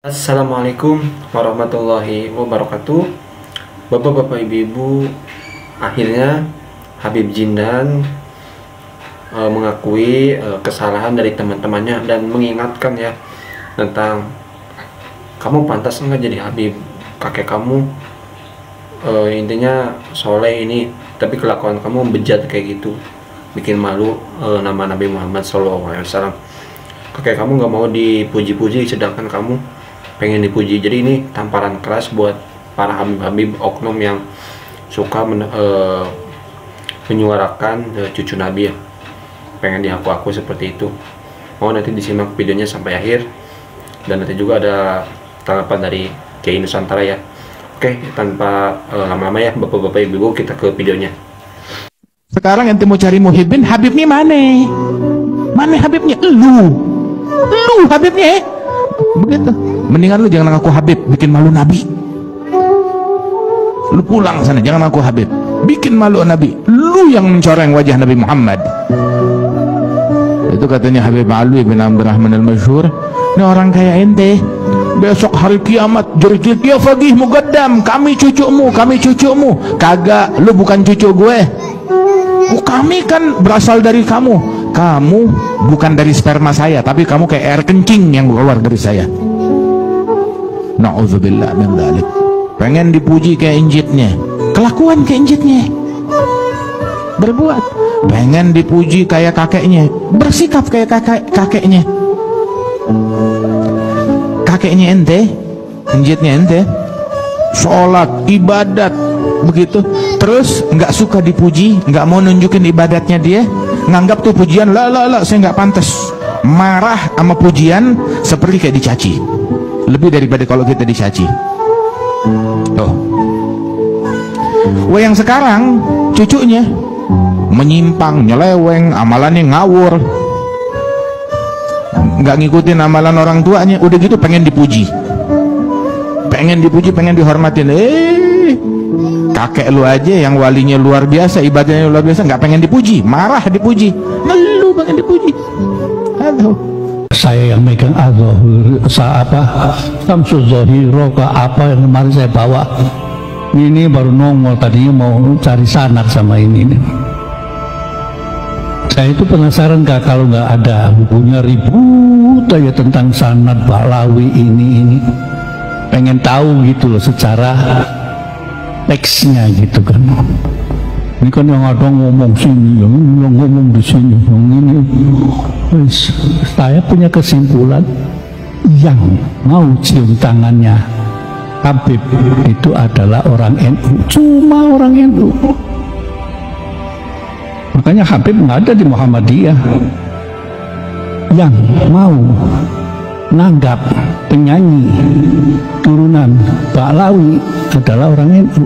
Assalamualaikum warahmatullahi wabarakatuh. Bapak-bapak, ibu-ibu, akhirnya Habib Jindan mengakui kesalahan dari teman-temannya dan mengingatkan ya tentang kamu pantas nggak jadi Habib, kakek kamu intinya soleh ini, tapi kelakuan kamu bejat kayak gitu, bikin malu nama Nabi Muhammad SAW. Kakek kamu nggak mau dipuji-puji sedangkan kamu pengen dipuji. Jadi ini tamparan keras buat para habib-habib oknum yang suka menyuarakan cucu Nabi ya, pengen diaku-aku seperti itu. Mau nanti disimak videonya sampai akhir, dan nanti juga ada tanggapan dari Kiai Nusantara ya. Oke, tanpa lama-lama ya bapak-bapak ibu-ibu, kita ke videonya. Sekarang ente mau cari muhibbin, Habibnya mana? Mana Habibnya? Lu Habibnya begitu. Mendingan lu jangan ngaku Habib, bikin malu Nabi. Lu pulang sana, jangan ngaku Habib, bikin malu Nabi. Lu yang mencoreng wajah Nabi Muhammad. Itu katanya Habib Alwi bin Abdurrahman al-Masyhur, ini orang kayak ente besok hari kiamat jadi ya fagih mugaddam, kami cucumu. Kagak, lu bukan cucu gue. Kami kan berasal dari kamu. Kamu bukan dari sperma saya, tapi kamu kayak air kencing yang keluar dari saya. Na'udzubillah min dzalik. Pengen dipuji kayak injitnya, kelakuan kayak injitnya, berbuat. Pengen dipuji kayak kakeknya, bersikap kayak kakeknya. Kakeknya ente, injitnya ente, sholat, ibadat, begitu. Terus nggak suka dipuji, nggak mau nunjukin ibadatnya dia, nganggap tuh pujian la saya nggak pantas. Marah sama pujian seperti kayak dicaci, lebih daripada kalau kita dicaci. Tuh, yang sekarang cucunya menyimpang, nyeleweng, amalannya ngawur, nggak ngikutin amalan orang tuanya, udah gitu pengen dipuji, pengen dihormatin. Kakek lu aja yang walinya luar biasa, ibadahnya luar biasa, nggak pengen dipuji, marah dipuji. Lu pengen dipuji. Aduh. Saya yang megang Az-Zahir, Samsul Zahiro ke apa yang kemarin saya bawa ini baru nongol, tadinya mau cari sanad sama ini. Saya itu penasaran kak, kalau nggak ada bukunya ribut aja tentang sanad Ba'lawi ini pengen tahu gitu loh secara teksnya gitu kan. Ini kan yang ada ngomong sini, yang ngomong di sini, yang ini. Saya punya kesimpulan, yang mau cium tangannya Habib itu adalah orang NU, cuma orang NU. Makanya Habib nggak ada di Muhammadiyah. Yang mau nanggap penyanyi turunan Ba'lawi adalah orang NU.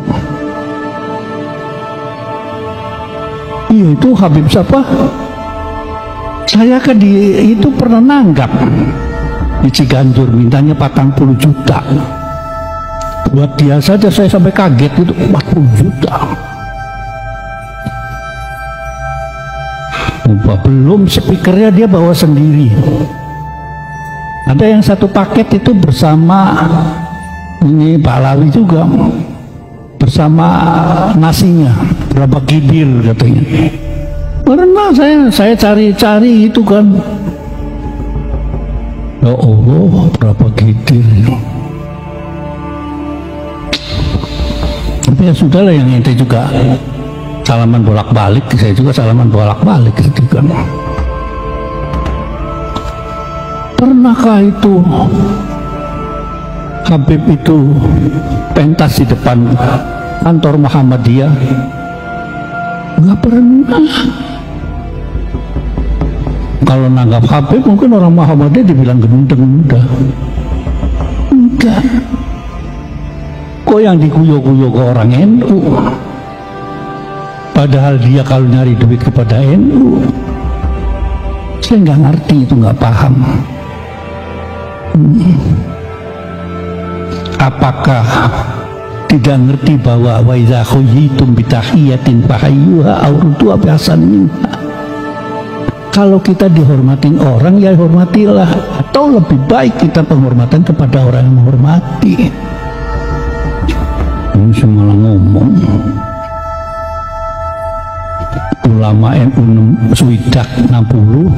Iya, itu Habib siapa? Saya kan itu pernah nanggap di Ciganjur, mintanya 40 juta. Buat dia saja saya sampai kaget, itu 40 juta. Belum speakernya dia bawa sendiri. Ada yang satu paket itu bersama ini Ba'lawi juga, bersama nasinya berapa kibir katanya. Karena saya cari-cari itu kan, ya Allah berapa kibir. Tapi ya sudahlah, yang ente juga salaman bolak-balik, saya juga salaman bolak-balik gitu kan. Pernahkah itu Habib itu pentas di depan kantor Muhammadiyah? Nggak pernah. Kalau nanggap Habib mungkin orang Muhammadiyah dibilang gendeng, enggak. Kok yang dikuyo-kuyo ke orang NU? Padahal dia kalau nyari duit kepada NU. Saya nggak ngerti itu, nggak paham. Apakah tidak ngerti bahwa wa idza khuyitum bi tahiyatin fahayyuha aw ruddu bi ahsan minha? kalau kita dihormatin orang, ya hormatilah. Atau lebih baik kita penghormatan kepada orang yang menghormati. Ini semalah ngomong ulama NU Swidak 60,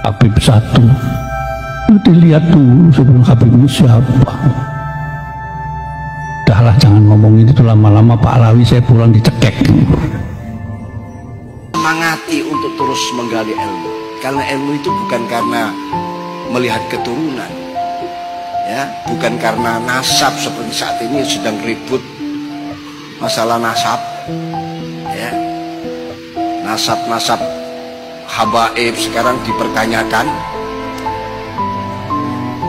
Habib 1. Dilihat dulu sebelum Habib ini siapa. Udahlah, jangan ngomongin itu lama-lama Pak Alawi saya pulang dicekek. Semangati untuk terus menggali ilmu, karena ilmu itu bukan karena melihat keturunan, ya, bukan karena nasab seperti saat ini sedang ribut masalah nasab, ya, nasab habaib sekarang dipertanyakan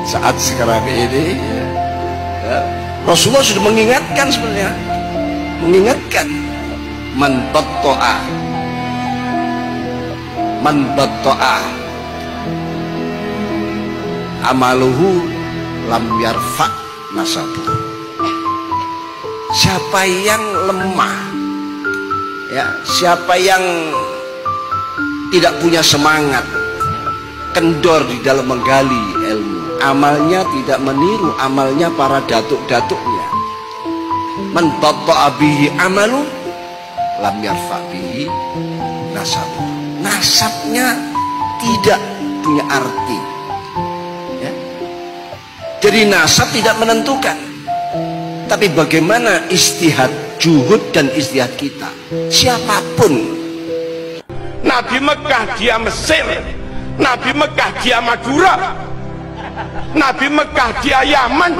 saat sekarang ini, ya. Rasulullah sudah mengingatkan sebenarnya, mengingatkan man batta'a amaluhu lam yarfa nasabu. Siapa yang lemah, ya, siapa yang tidak punya semangat, kendor di dalam menggali ilmu, amalnya tidak meniru amalnya para datuk-datuknya. Man batta'a bihi amalu lam yarfa bihi nasabu. Nasabnya tidak punya arti, ya. Jadi nasab tidak menentukan, tapi bagaimana istihad, juhud dan istihad kita. Siapapun, Nabi Mekah dia Mesir, Nabi Mekah dia Madura, Nabi Mekah dia Yaman,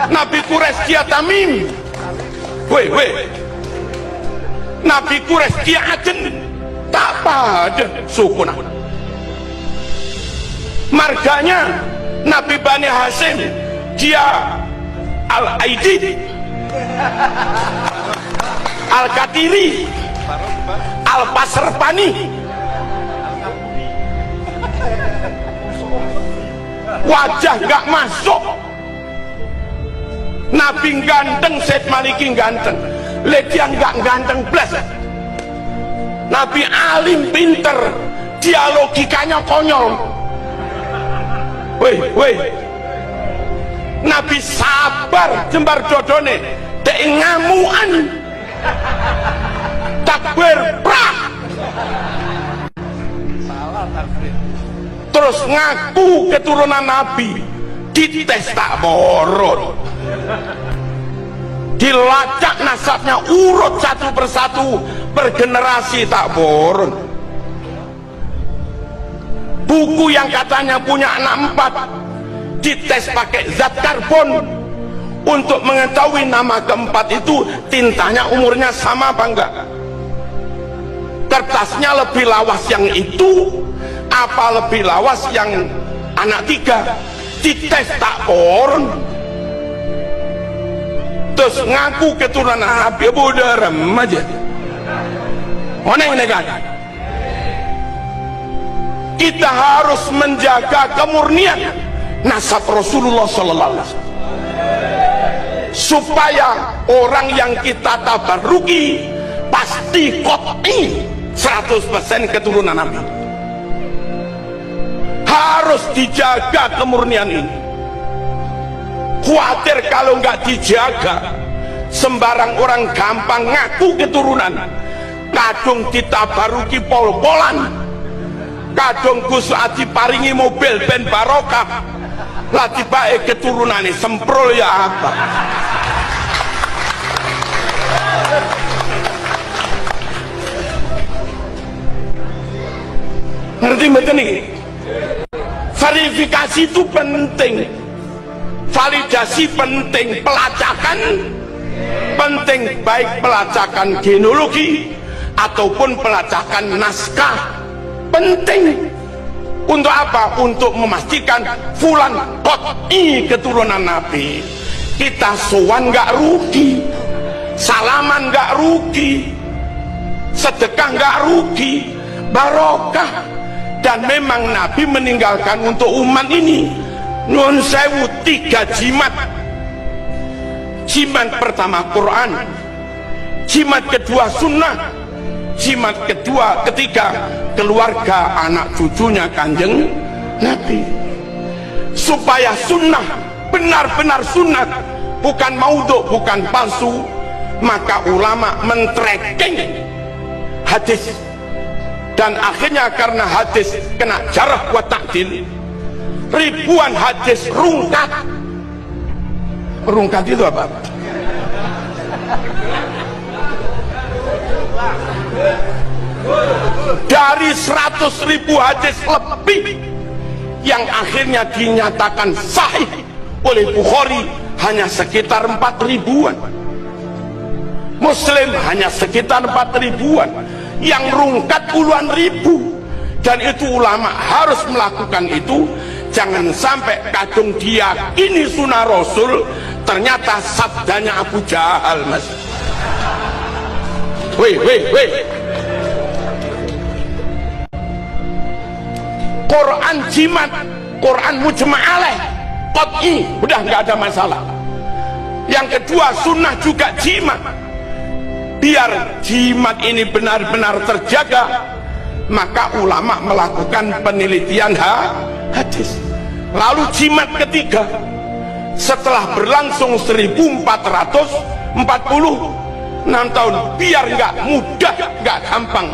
Nabi Quraisy dia Tamim, Nabi Quraisy dia Aden, tak pada suku nama. Marganya Nabi Bani Hashim dia Al-Aidi, Al-Katiri, Al-Pasrpani. Wajah gak masuk. Nabi ganteng, Said Maliki ganteng, dia nggak ganteng plus. Nabi alim pinter, dia logikanya konyol. Nabi sabar, jembar dodone, dek ngamuan, takbir prak, terus ngaku keturunan Nabi, dites tak boron, dilacak nasabnya urut satu persatu per generasi tak boron. Buku yang katanya punya anak 4 dites pakai zat karbon untuk mengetahui nama keempat itu tintanya umurnya sama apa enggak, kertasnya lebih lawas yang itu apa lebih lawas yang anak 3, dites tak boron. Terus ngaku keturunan Nabi, udah remaja mana yang negan. Kita harus menjaga kemurnian nasab Rasulullah sallallahu alaihi wasallam supaya orang yang kita tabaruki pasti qot'i 100% keturunan Nabi. Harus dijaga kemurnian ini. Khawatir kalau nggak dijaga, sembarang orang gampang ngaku keturunan, kadung ditabaruki pol-polan, kadung Gus Adi paringi mobil ben barokah, lah tiba keturunane semprol ya apa. Ngerti betul nih? Verifikasi itu penting, validasi penting, pelacakan penting, baik pelacakan genealogi ataupun pelacakan naskah penting. Untuk apa? Untuk memastikan fulan qot'i keturunan Nabi. Kita sowan nggak rugi, salaman nggak rugi, sedekah nggak rugi, barokah. Dan memang Nabi meninggalkan untuk umat ini, nun sewu 3 jimat. Jimat pertama Quran, jimat kedua sunnah, jimat ketiga keluarga anak cucunya Kanjeng Nabi. Supaya sunnah benar-benar sunnah, bukan maudhu, bukan palsu, maka ulama men-tracking hadis, dan akhirnya karena hadis kena jarh wa ta'dil, ribuan hadis rungkat. Rungkat itu apa? Dari 100.000 hadis lebih yang akhirnya dinyatakan sahih oleh Bukhari hanya sekitar 4.000-an, Muslim hanya sekitar 4.000-an, yang rungkat puluhan ribu. Dan itu ulama harus melakukan itu. Jangan sampai kadung diyakini sunnah Rasul, ternyata sabdanya Abu Jahal, mas. Weh. Quran jimat, Quran mujma' alaih, qat'i, udah nggak ada masalah. Yang kedua sunnah juga jimat. Biar jimat ini benar-benar terjaga, maka ulama melakukan penelitian hadis. Lalu jimat ketiga, setelah berlangsung 1446 tahun, biar nggak mudah, nggak gampang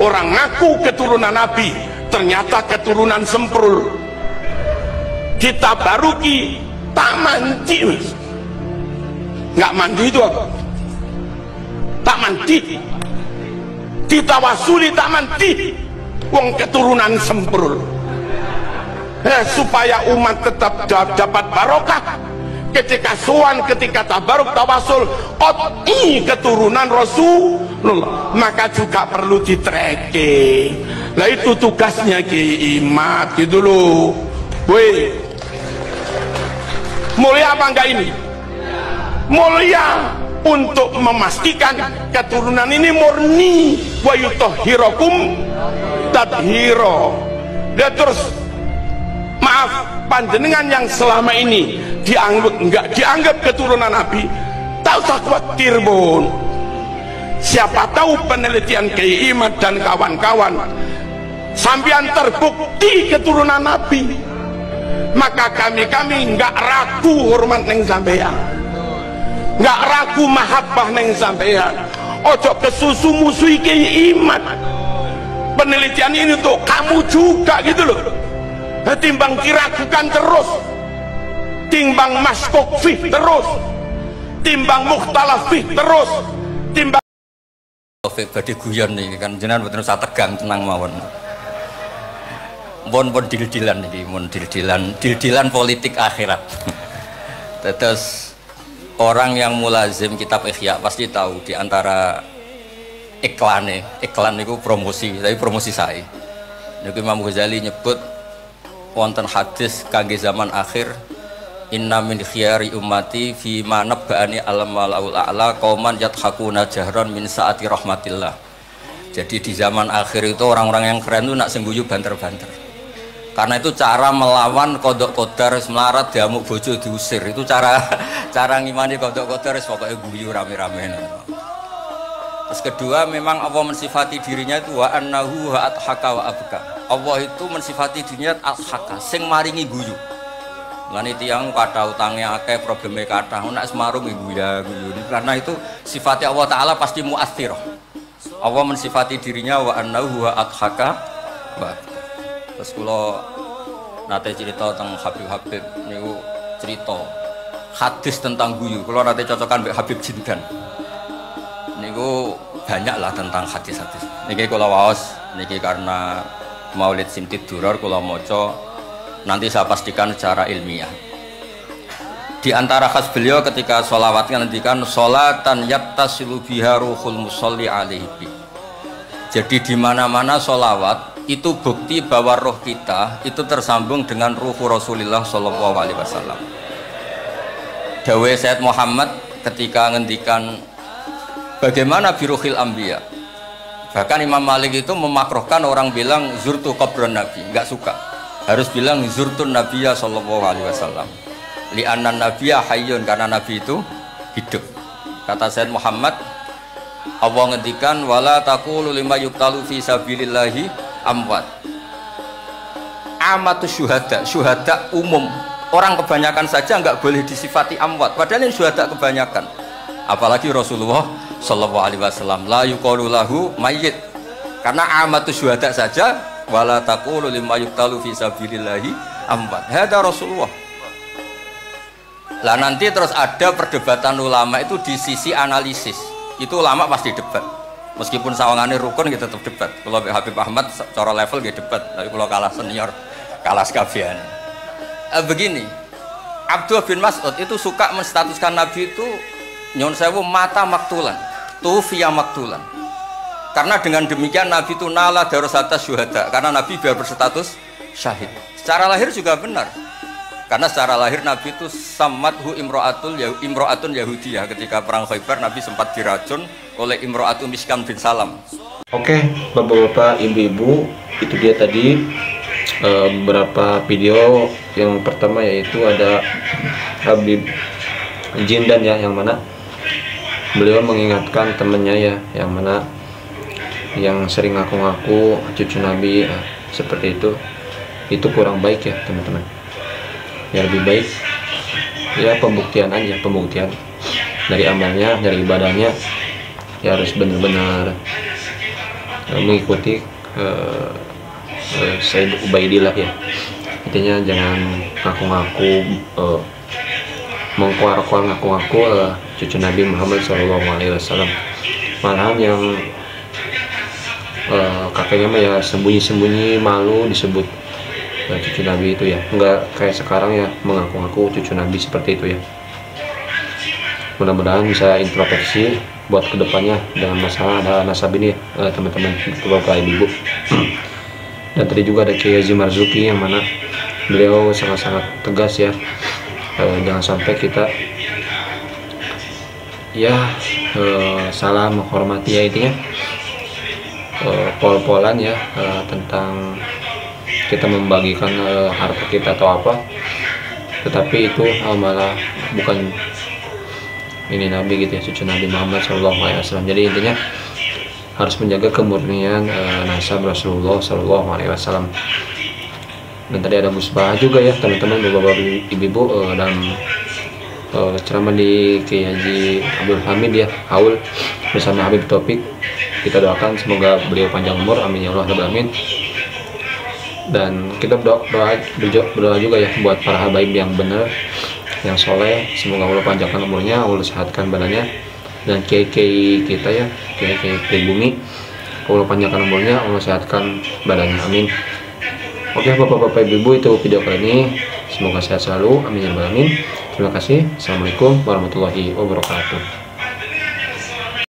orang ngaku keturunan Nabi, ternyata keturunan semprul. Kita baruki tak mandi, mas. Nggak mandi itu apa? Tak mandi, ditawasuli tak mandi, wong keturunan semprul. Supaya umat tetap dapat barokah ketika sowan, ketika tabaruk, tawasul, qat'i keturunan Rasulullah, maka juga perlu di-tracking. Lah itu tugasnya Kiai Imad gitu loh. Woi, mulia apa enggak ini? Mulia, untuk memastikan keturunan ini murni. Wa yutahhirakum tadhira. Dan terus maaf, panjenengan yang selama ini enggak dianggap keturunan Nabi, tak usah khawatir, Bun. Siapa tahu penelitian Kiai Imad dan kawan-kawan sampean terbukti keturunan Nabi, maka kami enggak ragu hormat neng sampean, enggak ragu mahabbah neng sampean. Ojo kesusu musuhi Kiai Imad. Penelitian ini untuk kamu juga gitu loh. Timbang diragukan terus, timbang maskok fih terus, timbang mukhtalaf fih terus, timbang Taufik badhe guyon nih kan, jenengan mboten usah tegang, tenang mawon. Pun dil-dilan iki, mun dil-dilan politik akhirat. Terus orang yang mulazim kitab Ihya pasti tahu di antara iklan niku promosi, tapi promosi saya. Niku Imam Ghazali nyebut wonten hadis kangge zaman akhir, inna min khiyari ummati fi ma nabba'ani al-malaul a'la qauman yadhakuna jahran min saati rahmatillah. Jadi di zaman akhir itu orang-orang yang keren itu nak sengguyu banter-banter. Karena itu cara melawan kodok kodar, melarat diamuk bojo diusir. Itu cara ngimani kodok kodar, pokoknya guyu rame-rame. Terus kedua, memang Allah mensifati dirinya itu wa annahu wa adhaka wa abka. Allah itu mensifati dirinya adhaka, sing maringi guyu. Lan itu yang kata utangnya akeh, problemnya kata nak semarung guyu. Karena itu sifatnya Allah Ta'ala pasti mu'athir. Allah mensifati dirinya wa annahu wa adhaka wa abka. Terus kalau nate cerita tentang Habib niku cerita hadis tentang guyu. Kalau nate cocokan mbek Habib Jindan niku banyak lah tentang hadis-hadis. Niki kalau waos niki karena Maulid Simtid Duror kalau moco nanti saya pastikan secara ilmiah. Di antara khas beliau ketika sholawatnya nantikan sholatan yattasilu biha ruhul musolli alaihi. Jadi di mana-mana sholawat itu bukti bahwa roh kita itu tersambung dengan ruh Rasulullah Shallallahu Alaihi Wasallam. Dawe Sayyid Muhammad ketika ngendikan bagaimana biruhil anbiya. Bahkan Imam Malik itu memakruhkan orang bilang zurtu qabran Nabi, nggak suka. Harus bilang zurtun Nabiyya Shallallahu Alaihi Wasallam. Li'anna Nabiyya hayyun, karena Nabi itu hidup. Kata Sayyid Muhammad, Allah ngendikan wala taqulu lima yuqtalu fi sabilillahi amwat. Amatus syuhada, syuhada umum. Orang kebanyakan saja nggak boleh disifati amwat, padahal ini syuhada kebanyakan. Apalagi Rasulullah sallallahu alaihi wasallam la yuqalu lahu mayyit. Karena amatus syuhada saja wala taqulu lima yuqtalu fi sabilillahi amwat. Hada Rasulullah. Lah nanti terus ada perdebatan ulama itu di sisi analisis. Itu ulama pasti debat. Meskipun sawangannya rukun kita tetap debat. Kalau Habib Ahmad cara level gitu debat. Tapi kalau kalah senior, kalah sekabian. Begini, Abdullah bin Mas'ud itu suka menstatuskan Nabi itu nyon sewu mata maktulan, tufiya maktulan. Karena dengan demikian Nabi itu nala darasata syuhada. Karena Nabi biar berstatus syahid. Secara lahir juga benar. Karena secara lahir Nabi itu samathu imro'atun Yahudiyah. Ketika perang Khaybar Nabi sempat diracun oleh imro'atun Miskam bin Salam. Oke, bapak-bapak, ibu-ibu, itu dia tadi beberapa video. Yang pertama yaitu ada Habib Jindan ya, yang mana beliau mengingatkan temannya ya, yang mana yang sering ngaku-ngaku cucu Nabi seperti itu kurang baik ya teman-teman. Ya lebih baik ya pembuktian aja, pembuktian dari amalnya, dari ibadahnya ya harus benar-benar mengikuti Sayyid Ubaidillah ya. Intinya jangan ngaku-ngaku mengkuar-kuar ngaku-ngaku cucu Nabi Muhammad SAW. Malahan yang kakeknya mah ya sembunyi-sembunyi malu disebut cucu Nabi itu ya, enggak kayak sekarang ya mengaku-ngaku cucu Nabi seperti itu ya. Mudah-mudahan bisa introspeksi buat kedepannya dengan masalah ada nasab ini ya, teman-teman, bapak ibu. Dan tadi juga ada Kiai Haji Marzuki yang mana beliau sangat-sangat tegas ya, jangan sampai kita ya salah menghormati ya intinya pol-polan ya tentang kita membagikan harta kita atau apa, tetapi itu malah bukan ini Nabi gitu ya, cucu Nabi Muhammad SAW. Jadi intinya harus menjaga kemurnian nasab Rasulullah SAW. Dan tadi ada musbah juga ya teman-teman, bapak-bapak, ibu-ibu, dalam ceramah di Kiai Haji Abdul Hamid ya, Haul bersama Habib Taufik. Kita doakan semoga beliau panjang umur, amin ya Allah rabbal alamin. Dan kita berdoa juga ya buat para habaib yang benar, yang soleh, semoga Allah panjangkan umurnya, Allah sehatkan badannya. Dan kiai-kiai kita ya, kiai-kiai pribumi, Allah panjangkan umurnya, Allah sehatkan badannya, amin. Oke bapak-bapak ibu, itu video kali ini, semoga sehat selalu, amin ya rabbal alamin. Terima kasih, assalamualaikum warahmatullahi wabarakatuh.